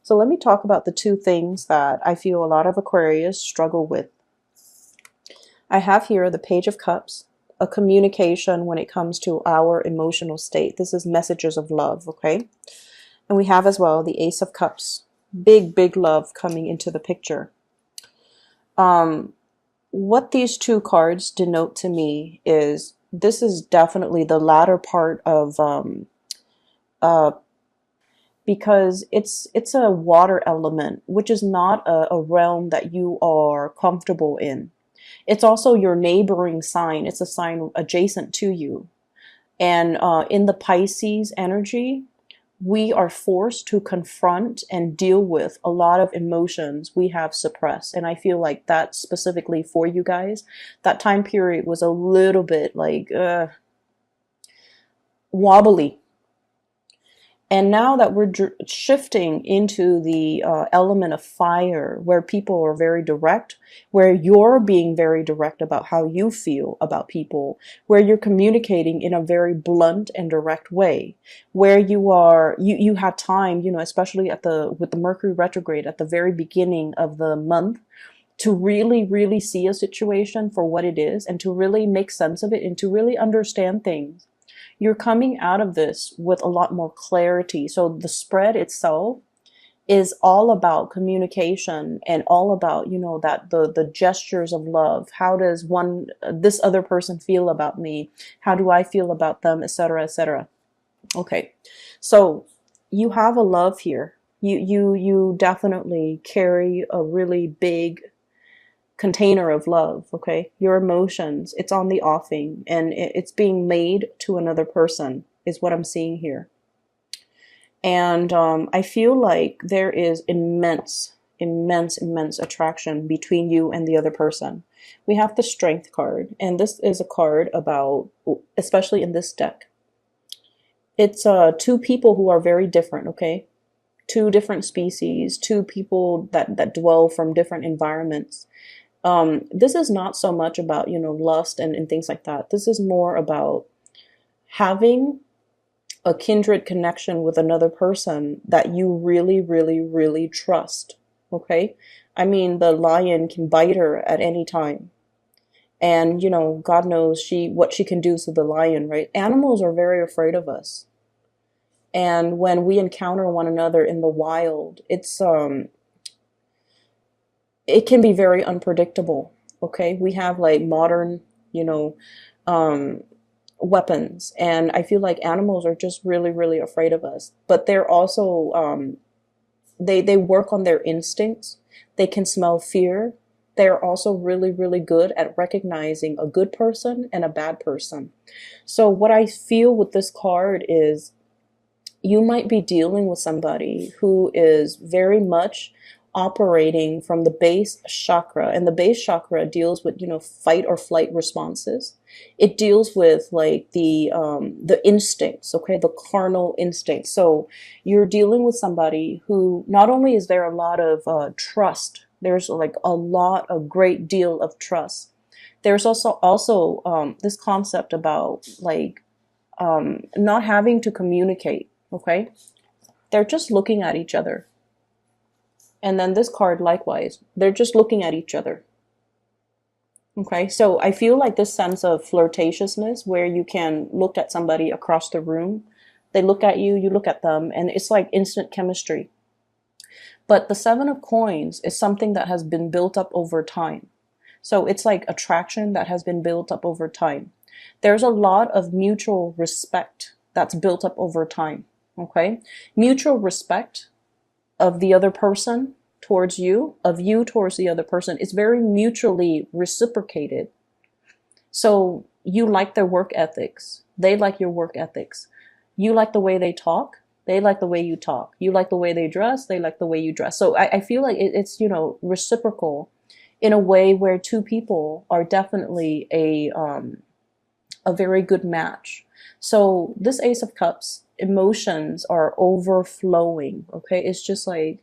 So let me talk about the two things that I feel a lot of Aquarius struggle with. I have here the Page of Cups, a communication when it comes to our emotional state. This is messages of love, okay? And we have as well the Ace of Cups, big, big love coming into the picture. What these two cards denote to me is this is definitely the latter part of uh, because it's a water element, which is not a realm that you are comfortable in. It's also your neighboring sign. It's a sign adjacent to you. And in the Pisces energy, we are forced to confront and deal with a lot of emotions we have suppressed. And I feel like that specifically for you guys, that time period was a little bit like wobbly. And now that we're shifting into the element of fire, where people are very direct, where you're being very direct about how you feel about people, where you're communicating in a very blunt and direct way, where you had time, especially with the Mercury retrograde at the very beginning of the month, to really, really see a situation for what it is and to really make sense of it and to really understand things. You're coming out of this with a lot more clarity. So the spread itself is all about communication and all about, that the gestures of love. How does this other person feel about me? How do I feel about them, etc., etc. Okay. So you have a love here. You definitely carry a really big container of love, okay? Your emotions, it's on the offing and it's being made to another person is what I'm seeing here. And I feel like there is immense, immense, immense attraction between you and the other person. We have the Strength card, and this is a card about, especially in this deck, it's two people who are very different, okay? Two different species, two people that dwell from different environments. This is not so much about, lust and things like that. This is more about having a kindred connection with another person that you really, really, really trust. Okay? I mean, the lion can bite her at any time. And, God knows what she can do to the lion, right? Animals are very afraid of us. And when we encounter one another in the wild, it can be very unpredictable. Okay, we have like modern, weapons, and I feel like animals are just really, really afraid of us. But they're also they work on their instincts. They can smell fear. They're also really, really good at recognizing a good person and a bad person. So what I feel with this card is you might be dealing with somebody who is very much operating from the base chakra, and the base chakra deals with fight or flight responses. It deals with like the instincts, okay, the carnal instincts. So you're dealing with somebody who not only is there a lot of trust, there's like a great deal of trust. There's also this concept about like not having to communicate, okay? They're just looking at each other. And then this card, likewise, they're just looking at each other. Okay, so I feel like this sense of flirtatiousness where you can look at somebody across the room, they look at you, you look at them, and it's like instant chemistry. But the Seven of Coins is something that has been built up over time. So it's like attraction that has been built up over time. There's a lot of mutual respect that's built up over time. Okay, mutual respect of the other person towards you, of you towards the other person, is very mutually reciprocated. So you like their work ethics. They like your work ethics. You like the way they talk. They like the way you talk. You like the way they dress. They like the way you dress. So I feel like it's, reciprocal in a way where two people are definitely a very good match. So this Ace of Cups, emotions are overflowing, okay? It's just like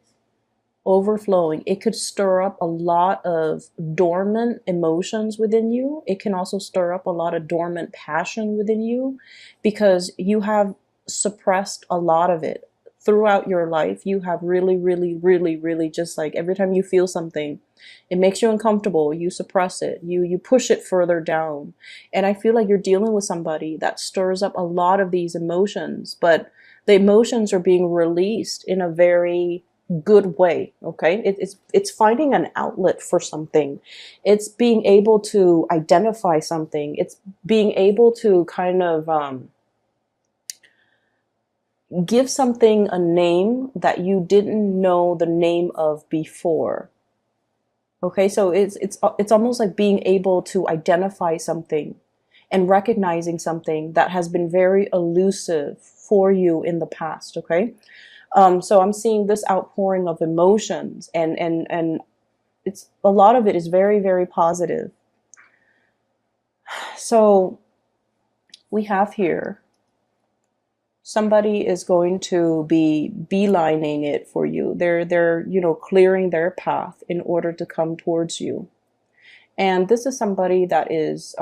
overflowing. It could stir up a lot of dormant emotions within you. It can also stir up a lot of dormant passion within you because you have suppressed a lot of it throughout your life, you have really, really, really, really just like every time you feel something, it makes you uncomfortable, you suppress it, you push it further down. And I feel like you're dealing with somebody that stirs up a lot of these emotions, but the emotions are being released in a very good way. Okay, it's finding an outlet for something. It's being able to identify something. It's being able to kind of give something a name that you didn't know the name of before. Okay, so it's almost like being able to identify something and recognizing something that has been very elusive for you in the past. Okay, so I'm seeing this outpouring of emotions, and it's a lot of it is very, very positive. So we have here somebody is going to be beelining it for you. They're clearing their path in order to come towards you. And this is somebody that is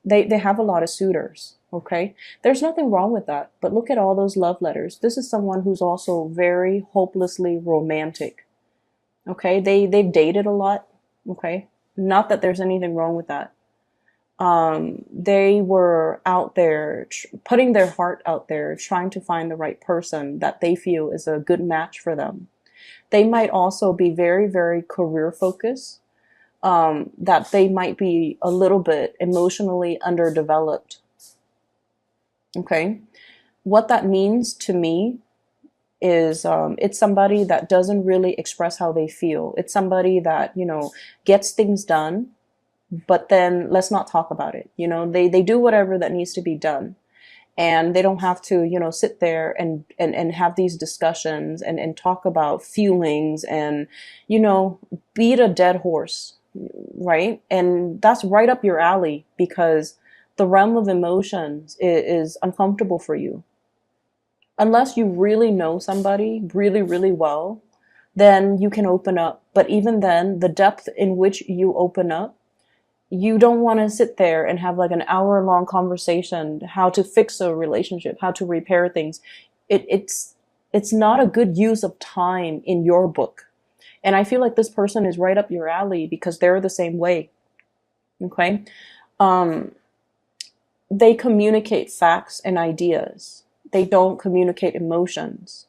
they have a lot of suitors. Okay, there's nothing wrong with that. But look at all those love letters. This is someone who's also very hopelessly romantic. Okay, they've dated a lot. Okay, not that there's anything wrong with that. They were out there putting their heart out there, trying to find the right person that they feel is a good match for them. They might also be very, very career focused, that they might be a little bit emotionally underdeveloped. Okay. What that means to me is it's somebody that doesn't really express how they feel. It's somebody that, gets things done, but then let's not talk about it. They do whatever that needs to be done. And they don't have to, sit there and have these discussions and talk about feelings and, beat a dead horse, right? And that's right up your alley because the realm of emotions is uncomfortable for you. Unless you really know somebody really, really well, then you can open up. But even then, the depth in which you open up, you don't want to sit there and have like an hour-long conversation how to fix a relationship, how to repair things. It's not a good use of time in your book. And I feel like this person is right up your alley because they're the same way. Okay? They communicate facts and ideas. They don't communicate emotions.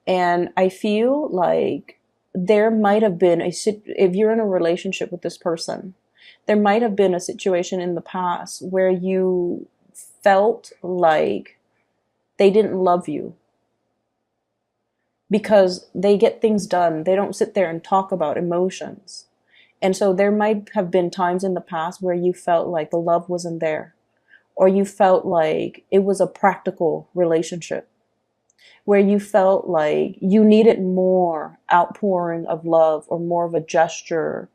And I feel like there might have been if you're in a relationship with this person, there might have been a situation in the past where you felt like they didn't love you because they get things done. They don't sit there and talk about emotions. And so there might have been times in the past where you felt like the love wasn't there, or you felt like it was a practical relationship, where you felt like you needed more outpouring of love or more of a gesture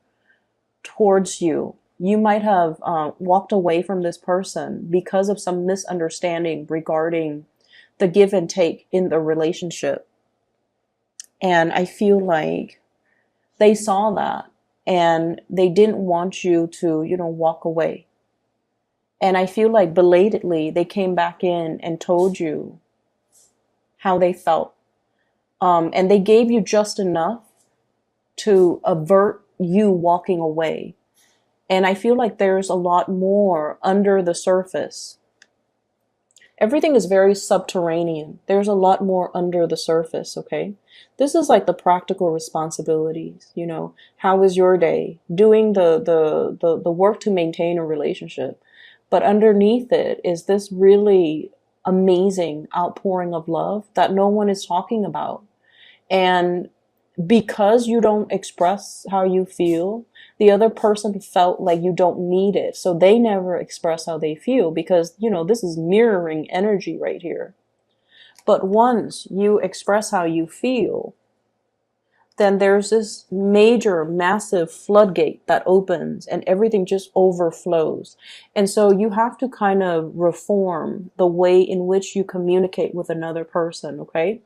towards you. You might have walked away from this person because of some misunderstanding regarding the give and take in the relationship. And I feel like they saw that and they didn't want you to, walk away. And I feel like belatedly they came back in and told you how they felt. And they gave you just enough to avert you walking away. And I feel like there's a lot more under the surface. Everything is very subterranean. There's a lot more under the surface, okay? This is like the practical responsibilities, How was your day? Doing the work to maintain a relationship. But underneath it is this really amazing outpouring of love that no one is talking about. And because you don't express how you feel, the other person felt like you don't need it. So they never express how they feel because, this is mirroring energy right here. But once you express how you feel, then there's this major, massive floodgate that opens and everything just overflows. And so you have to kind of reform the way in which you communicate with another person, okay?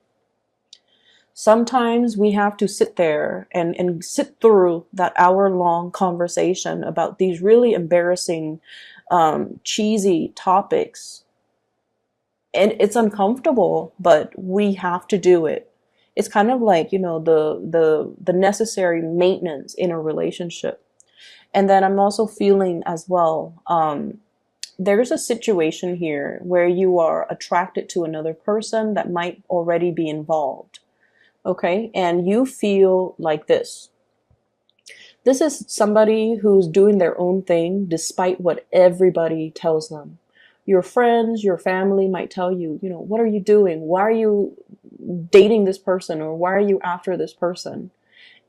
Sometimes we have to sit there and sit through that hour-long conversation about these really embarrassing, cheesy topics. And it's uncomfortable, but we have to do it. It's kind of like, the necessary maintenance in a relationship. And then I'm also feeling as well, there's a situation here where you are attracted to another person that might already be involved. Okay. And you feel like this. This is somebody who's doing their own thing despite what everybody tells them. Your friends, your family might tell you, what are you doing? Why are you dating this person? Or why are you after this person?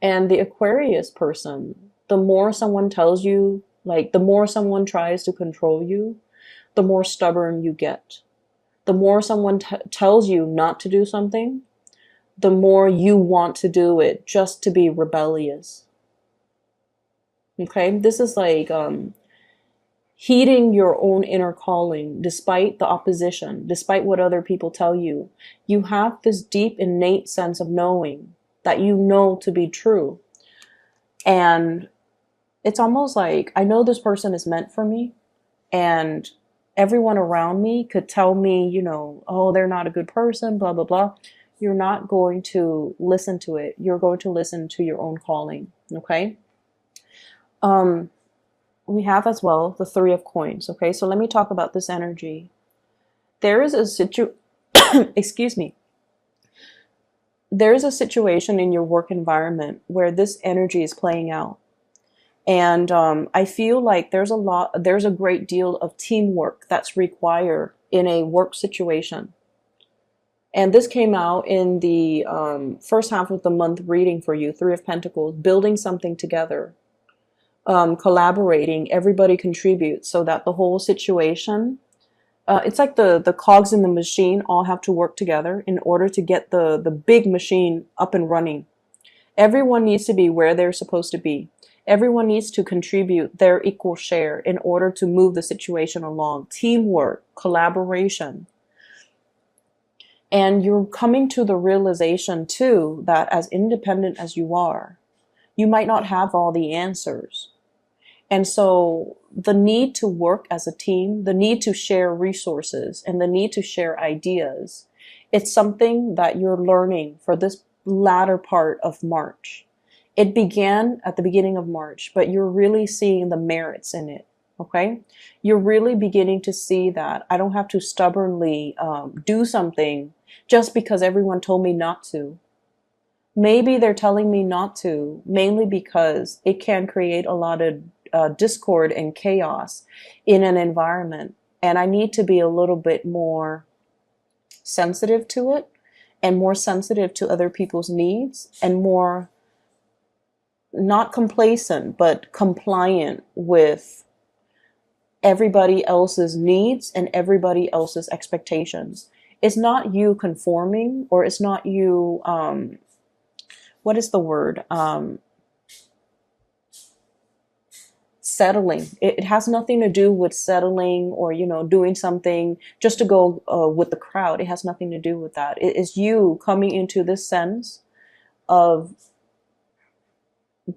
And the Aquarius person, the more someone tells you, like the more someone tries to control you, the more stubborn you get. The more someone tells you not to do something, the more you want to do it just to be rebellious. Okay, this is like heeding your own inner calling despite the opposition, despite what other people tell you. You have this deep innate sense of knowing that you know to be true. And it's almost like I know this person is meant for me, and everyone around me could tell me, oh, they're not a good person, blah, blah, blah. You're not going to listen to it. You're going to listen to your own calling. Okay. We have as well the Three of Coins. Okay. So let me talk about this energy. There is a excuse me. There is a situation in your work environment where this energy is playing out. And I feel like there's a great deal of teamwork that's required in a work situation. And this came out in the first half of the month reading for you, Three of Pentacles, building something together, collaborating, everybody contributes so that the whole situation, it's like the cogs in the machine all have to work together in order to get the big machine up and running. Everyone needs to be where they're supposed to be. Everyone needs to contribute their equal share in order to move the situation along. Teamwork, collaboration. And you're coming to the realization too that as independent as you are, you might not have all the answers. And so the need to work as a team, the need to share resources, and the need to share ideas, it's something that you're learning for this latter part of March. It began at the beginning of March, but you're really seeing the merits in it. Okay. You're really beginning to see that I don't have to stubbornly do something just because everyone told me not to. Maybe they're telling me not to, mainly because it can create a lot of discord and chaos in an environment. And I need to be a little bit more sensitive to it, and more sensitive to other people's needs, and more not complacent, but compliant with everybody else's needs and everybody else's expectations. It's not you conforming, or it's not you, what is the word? Settling. It has nothing to do with settling or, doing something just to go with the crowd. It has nothing to do with that. It is you coming into this sense of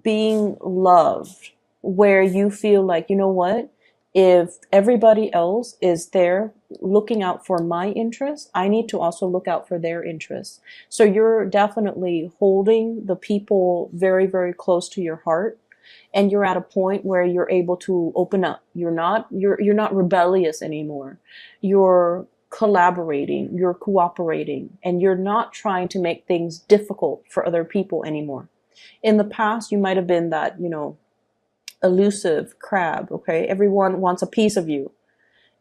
being loved, where you feel like, you know what, if everybody else is there looking out for my interests, I need to also look out for their interests. So you're definitely holding the people very, very close to your heart, and you're at a point where you're able to open up. You're not rebellious anymore. You're collaborating, you're cooperating, and you're not trying to make things difficult for other people anymore. In the past, you might have been that, elusive crab, okay? Everyone wants a piece of you.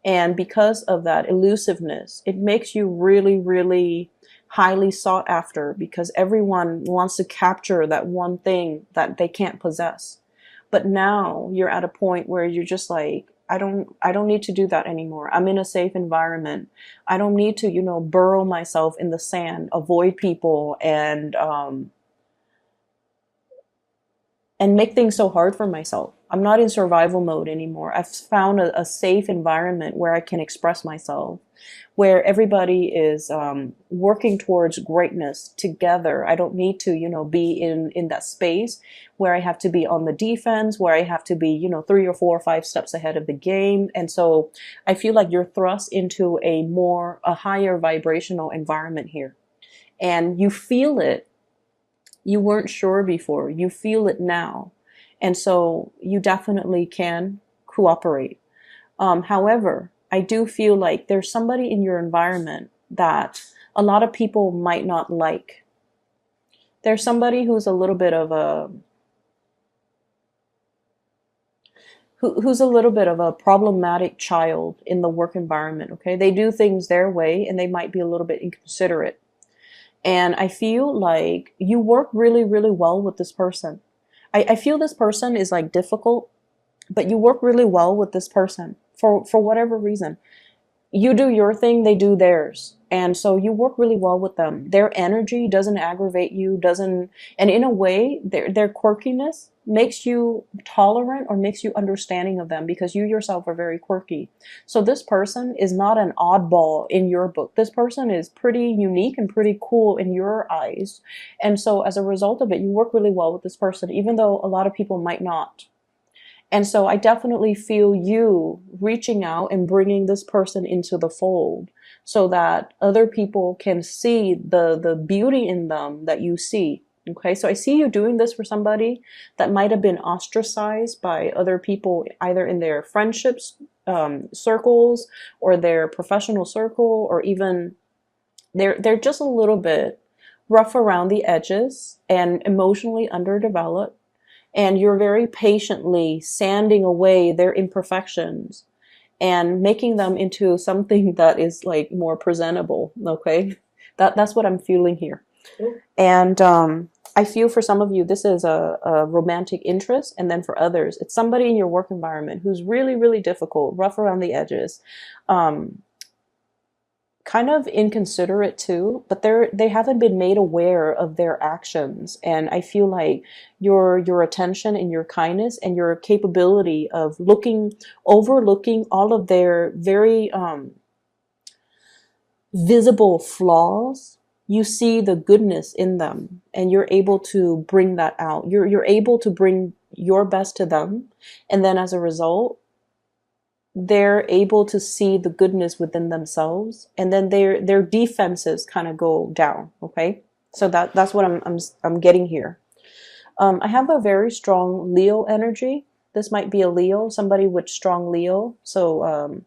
And because of that elusiveness, it makes you really, really highly sought after, because everyone wants to capture that one thing that they can't possess. But now you're at a point where you're just like, I don't need to do that anymore. I'm in a safe environment. I don't need to, burrow myself in the sand, avoid people, and make things so hard for myself. I'm not in survival mode anymore. I've found a safe environment where I can express myself. where everybody is working towards greatness together. I don't need to, be in that space where I have to be on the defense, where I have to be, 3 or 4 or 5 steps ahead of the game. And so I feel like you're thrust into a higher vibrational environment here. And you feel it. You weren't sure before. You feel it now. And so you definitely can cooperate. However, I do feel like there's somebody in your environment that a lot of people might not like. There's somebody who's a little bit of a problematic child in the work environment. Okay, they do things their way, and they might be a little bit inconsiderate. And I feel like you work really, really well with this person. I feel this person is like difficult, but you work really well with this person for whatever reason. You do your thing, they do theirs. And so you work really well with them. Their energy doesn't aggravate you, and in a way, their quirkiness makes you tolerant or makes you understanding of them because you yourself are very quirky. So this person is not an oddball in your book. This person is pretty unique and pretty cool in your eyes. And so as a result of it, you work really well with this person, even though a lot of people might not. And so I definitely feel you reaching out and bringing this person into the fold so that other people can see the beauty in them that you see. Okay, so I see you doing this for somebody that might have been ostracized by other people, either in their friendships circles or their professional circle, or even they're just a little bit rough around the edges and emotionally underdeveloped. And you're very patiently sanding away their imperfections and making them into something that is like more presentable. Okay, that's what I'm feeling here. And I feel for some of you, this is a romantic interest. And then for others, it's somebody in your work environment who's really, really difficult, rough around the edges, kind of inconsiderate too, but they haven't been made aware of their actions. And I feel like your attention and your kindness and your capability of overlooking all of their very visible flaws, you see the goodness in them, and you're able to bring that out. You're able to bring your best to them, and then as a result, they're able to see the goodness within themselves, and then their defenses kind of go down. Okay, so that's what I'm getting here. I have a very strong Leo energy. This might be a Leo, somebody with strong Leo. So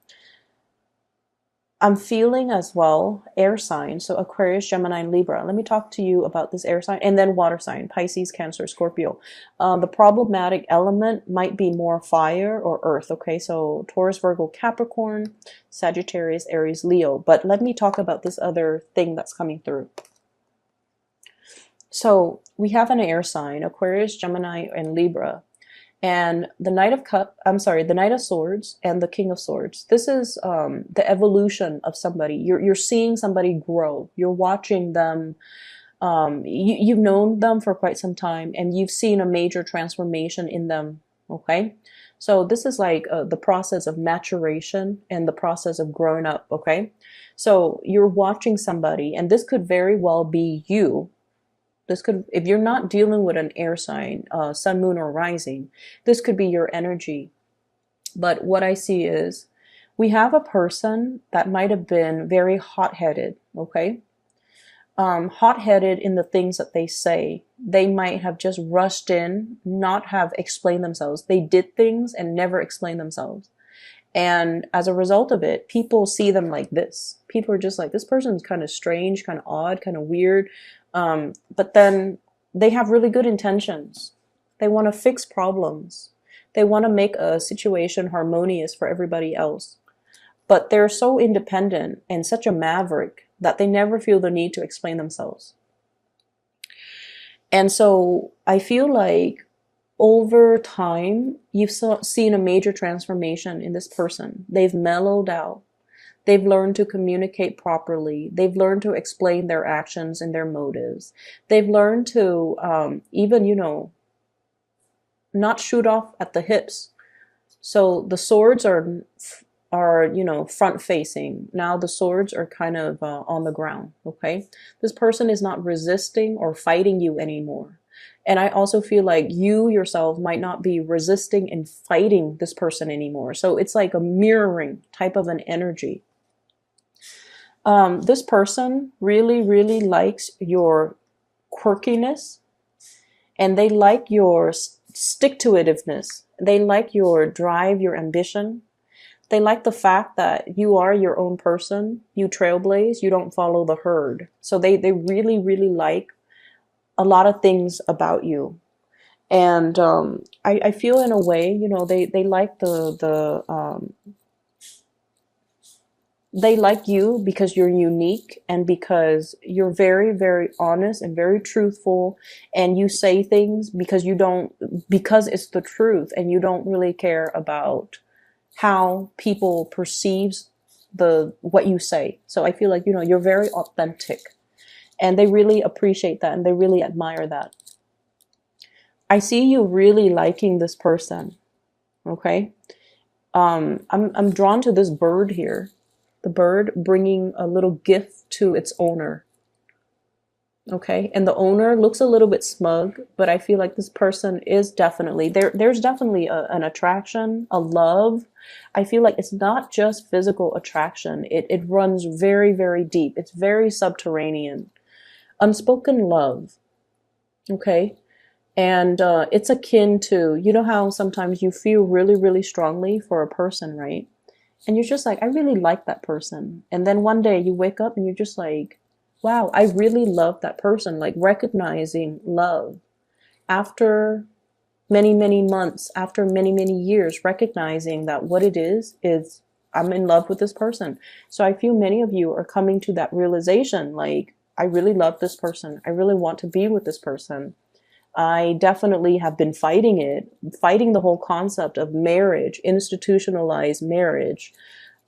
I'm feeling as well air signs, so Aquarius, Gemini, and Libra. Let me talk to you about this air sign, and then water sign, Pisces, Cancer, Scorpio. The problematic element might be more fire or earth, okay? So Taurus, Virgo, Capricorn, Sagittarius, Aries, Leo. But let me talk about this other thing that's coming through. So we have an air sign, Aquarius, Gemini, and Libra. And the Knight of Swords and the King of Swords. This is the evolution of somebody. You're seeing somebody grow. You're watching them. You've known them for quite some time, and you've seen a major transformation in them. Okay, so this is like the process of maturation and the process of growing up. Okay, so you're watching somebody, and this could very well be you. This could, if you're not dealing with an air sign, sun, moon, or rising, this could be your energy. But what I see is we have a person that might have been very hot-headed, okay? Hot-headed in the things that they say. They might have just rushed in, not have explained themselves. They did things and never explained themselves. And as a result of it, people see them like this. People are just like, this person's kind of strange, kind of odd, kind of weird. But then they have really good intentions. They want to fix problems. They want to make a situation harmonious for everybody else. But they're so independent and such a maverick that they never feel the need to explain themselves. And so I feel like over time, you've seen a major transformation in this person. They've mellowed out. They've learned to communicate properly. They've learned to explain their actions and their motives. They've learned to even, not shoot off at the hips. So the swords are are, you know, front facing. Now the swords are kind of on the ground, okay? This person is not resisting or fighting you anymore. And I also feel like you yourself might not be resisting and fighting this person anymore. So it's like a mirroring type of an energy. This person really, really likes your quirkiness, and they like your stick-to-itiveness. They like your drive, your ambition. They like the fact that you are your own person. You trailblaze. You don't follow the herd. So they really, really like a lot of things about you. And I feel in a way, you know, they like they like you because you're unique and because you're very, very honest and very truthful, and you say things because because it's the truth, and you don't really care about how people perceives what you say. So I feel like, you know, you're very authentic, and they really appreciate that and they really admire that. I see you really liking this person. Okay. I'm drawn to this bird here. The bird bringing a little gift to its owner. Okay. And the owner looks a little bit smug, but I feel like this person is definitely there's definitely an attraction, a love. I feel like it's not just physical attraction. It runs very, very deep. It's very subterranean. Unspoken love. Okay. And it's akin to, you know how sometimes you feel really, really strongly for a person, right? And you're just like, I really like that person. And then one day you wake up and you're just like, wow, I really love that person. Like recognizing love after many, many months, after many, many years, recognizing that what it is I'm in love with this person. So I feel many of you are coming to that realization, like, I really love this person. I really want to be with this person. I definitely have been fighting the whole concept of marriage, institutionalized marriage,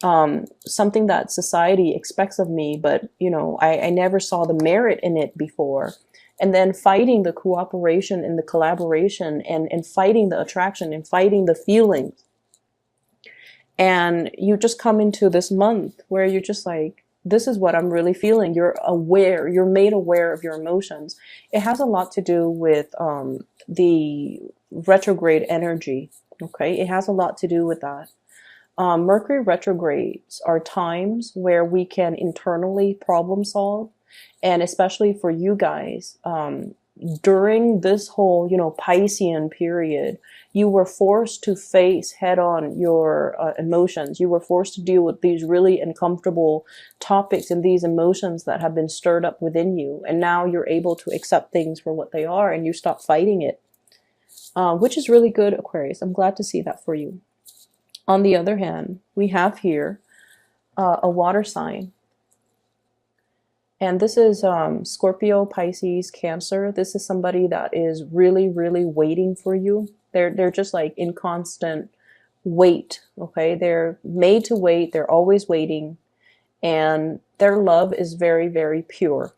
something that society expects of me, but you know, I never saw the merit in it before. And then fighting the cooperation and the collaboration, and fighting the attraction and fighting the feelings. And you just come into this month where you're just like, this is what I'm really feeling. You're aware, you're made aware of your emotions. It has a lot to do with the retrograde energy. Okay. It has a lot to do with that. Mercury retrogrades are times where we can internally problem solve. And especially for you guys, during this whole, you know, Piscean period, you were forced to face head on your emotions. You were forced to deal with these really uncomfortable topics and these emotions that have been stirred up within you. And now you're able to accept things for what they are, and you stop fighting it, which is really good, Aquarius. I'm glad to see that for you. On the other hand, we have here a water sign. And this is Scorpio, Pisces, Cancer. This is somebody that is really, really waiting for you. They're just like in constant wait. Okay, they're made to wait. They're always waiting, and their love is very, very pure.